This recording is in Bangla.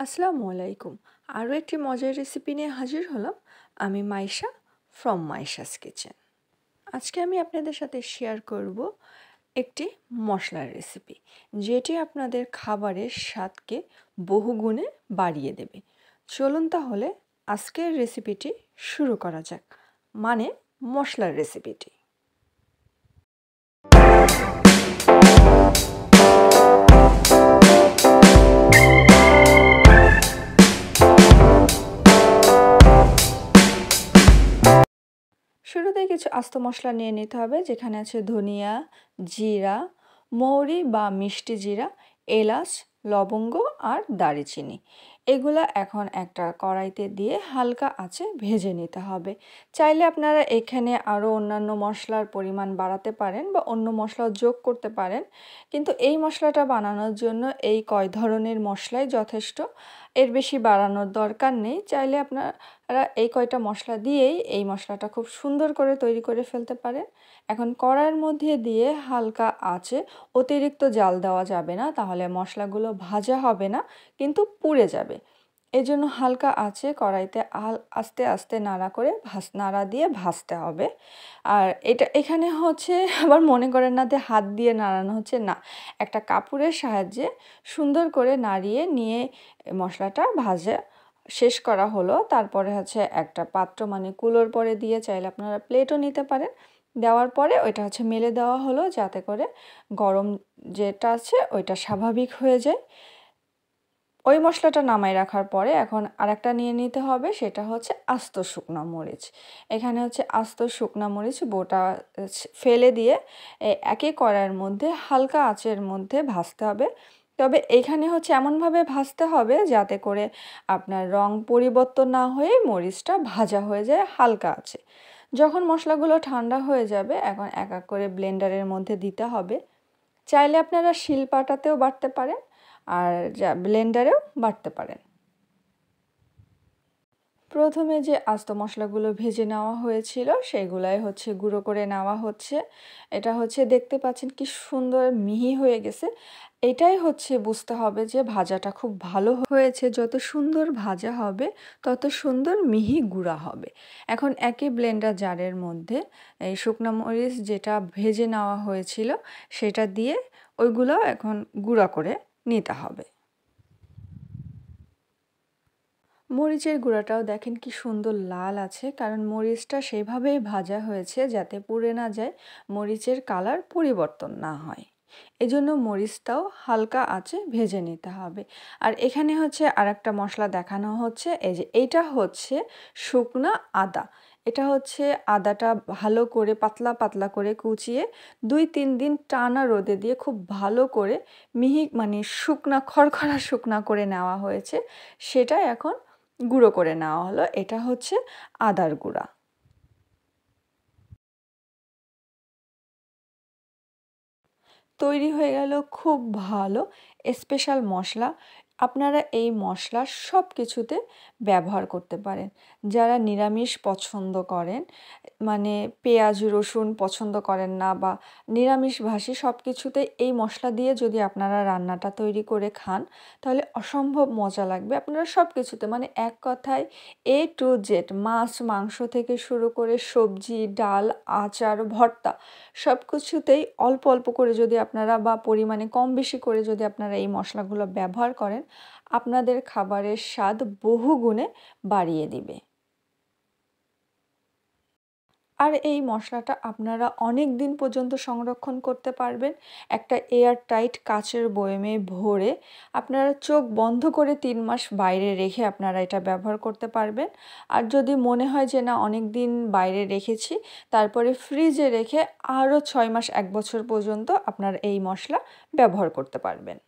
আসসালামু আলাইকুম। আরও একটি মজার রেসিপি নিয়ে হাজির হলাম। আমি মাইশা ফ্রম মাইশাস কিচেন। আজকে আমি আপনাদের সাথে শেয়ার করব একটি মশলার রেসিপি, যেটি আপনাদের খাবারের স্বাদকে বহুগুণে বাড়িয়ে দেবে। চলুন তাহলে আজকের রেসিপিটি শুরু করা যাক, মানে মশলার রেসিপিটি। শুরুতেই কিছু আস্ত মশলা নিয়ে নিতে হবে, যেখানে আছে ধনিয়া, জিরা, মৌরি বা মিষ্টি জিরা, এলাচ, লবঙ্গ আর দারচিনি। এগুলা এখন একটা কড়াইতে দিয়ে হালকা আঁচে ভেজে নিতে হবে। চাইলে আপনারা এখানে আরও অন্যান্য মশলার পরিমাণ বাড়াতে পারেন বা অন্য মশলা যোগ করতে পারেন, কিন্তু এই মশলাটা বানানোর জন্য এই কয় ধরনের মশলাই যথেষ্ট। এর বেশি বাড়ানোর দরকার নেই। চাইলে আপনারা এই কয়টা মশলা দিয়েই এই মশলাটা খুব সুন্দর করে তৈরি করে ফেলতে পারেন। এখন কড়াইয়ের মধ্যে দিয়ে হালকা আঁচে, অতিরিক্ত জাল দেওয়া যাবে না, তাহলে মশলাগুলো ভাজা হবে না কিন্তু পুড়ে যাবে। এজন্য হালকা আঁচে কড়াইতে আস্তে আস্তে নাড়া দিয়ে ভাজতে হবে। আর এখানে হচ্ছে আবার মনে করেন না যে হাত দিয়ে নাড়ানো হচ্ছে, না, একটা কাপড়ের সাহায্যে সুন্দর করে নাড়িয়ে নিয়ে মশলাটা ভাজা শেষ করা হলো। তারপরে হচ্ছে একটা পাত্র, মানে কুলোর পরে দিয়ে, চাইলে আপনারা প্লেটও নিতে পারেন। দেওয়ার পরে ওইটা হচ্ছে মেলে দেওয়া হলো, যাতে করে গরম যেটা আছে ওইটা স্বাভাবিক হয়ে যায়। ওই মশলাটা নামাই রাখার পরে এখন আরেকটা নিয়ে নিতে হবে, সেটা হচ্ছে আস্ত শুকনা মরিচ। এখানে হচ্ছে আস্ত শুকনা মরিচ বোটা ফেলে দিয়ে একই কড়াইয়ের মধ্যে হালকা আঁচের মধ্যে ভাজতে হবে। তবে এখানে হচ্ছে এমনভাবে ভাজতে হবে যাতে করে আপনার রং পরিবর্তন না হয়ে মরিচটা ভাজা হয়ে যায় হালকা আছে। যখন মশলাগুলো ঠান্ডা হয়ে যাবে, এখন এক এক করে ব্লেন্ডারের মধ্যে দিতে হবে। চাইলে আপনারা শিলপাটাতেও বাটতে পারেন, আর ব্লেন্ডারেও বাটতে পারেন। প্রথমে যে আস্ত মশলাগুলো ভেজে নেওয়া হয়েছিল সেগুলাই হচ্ছে গুঁড়ো করে নেওয়া হচ্ছে। এটা হচ্ছে দেখতে পাচ্ছেন কি সুন্দর মিহি হয়ে গেছে। এটাই হচ্ছে বুঝতে হবে যে ভাজাটা খুব ভালো হয়েছে। যত সুন্দর ভাজা হবে তত সুন্দর মিহি গুঁড়া হবে। এখন একই ব্লেন্ডার জারের মধ্যে এই শুকনো মরিচ যেটা ভেজে নেওয়া হয়েছিল সেটা দিয়ে ওইগুলো এখন গুঁড়া করে নিতে হবে। মরিচের গুঁড়াটাও দেখেন কি সুন্দর লাল আছে, কারণ মরিচটা সেভাবেই ভাজা হয়েছে যাতে পুড়ে না যায়, মরিচের কালার পরিবর্তন না হয়। এজন্য মরিচটাও হালকা আঁচে ভেজে নিতে হবে। আর এখানে হচ্ছে আরেকটা মশলা দেখানো হচ্ছে, এই যে এইটা হচ্ছে শুকনা আদা। এটা হচ্ছে আদাটা ভালো করে পাতলা পাতলা করে কুচিয়ে 2-3 দিন টানা রোদে দিয়ে খুব ভালো করে মিহি, মানে শুকনা খড়খড়া শুকনা করে নেওয়া হয়েছে। সেটা এখন গুঁড়ো করে নেওয়া হলো। এটা হচ্ছে আদার গুঁড়া। তৈরি হয়ে গেল খুব ভালো স্পেশাল মশলা। আপনারা এই মশলা সব কিছুতে ব্যবহার করতে পারেন। যারা নিরামিষ পছন্দ করেন, মানে পেঁয়াজ রসুন পছন্দ করেন না, বা নিরামিষভাষী, সব কিছুতে এই মশলা দিয়ে যদি আপনারা রান্নাটা তৈরি করে খান, তাহলে অসম্ভব মজা লাগবে। আপনারা সব কিছুতে, মানে এক কথায় A to Z, মাছ মাংস থেকে শুরু করে সবজি, ডাল, আচার, ভর্তা, সব কিছুতেই অল্প অল্প করে যদি আপনারা, বা পরিমাণে কম বেশি করে যদি আপনারা এই মশলাগুলো ব্যবহার করেন, আপনাদের খাবারের স্বাদ বহুগুণে বাড়িয়ে দিবে। আর এই মশলাটা আপনারা অনেক দিন পর্যন্ত সংরক্ষণ করতে পারবেন। একটা এয়ার টাইট কাচের বয়মে ভরে আপনারা চোখ বন্ধ করে 3 মাস বাইরে রেখে আপনারা এটা ব্যবহার করতে পারবেন। আর যদি মনে হয় যে না, অনেক দিন বাইরে রেখেছি, তারপরে ফ্রিজে রেখে আরও 6 মাস 1 বছর পর্যন্ত আপনারা এই মশলা ব্যবহার করতে পারবেন।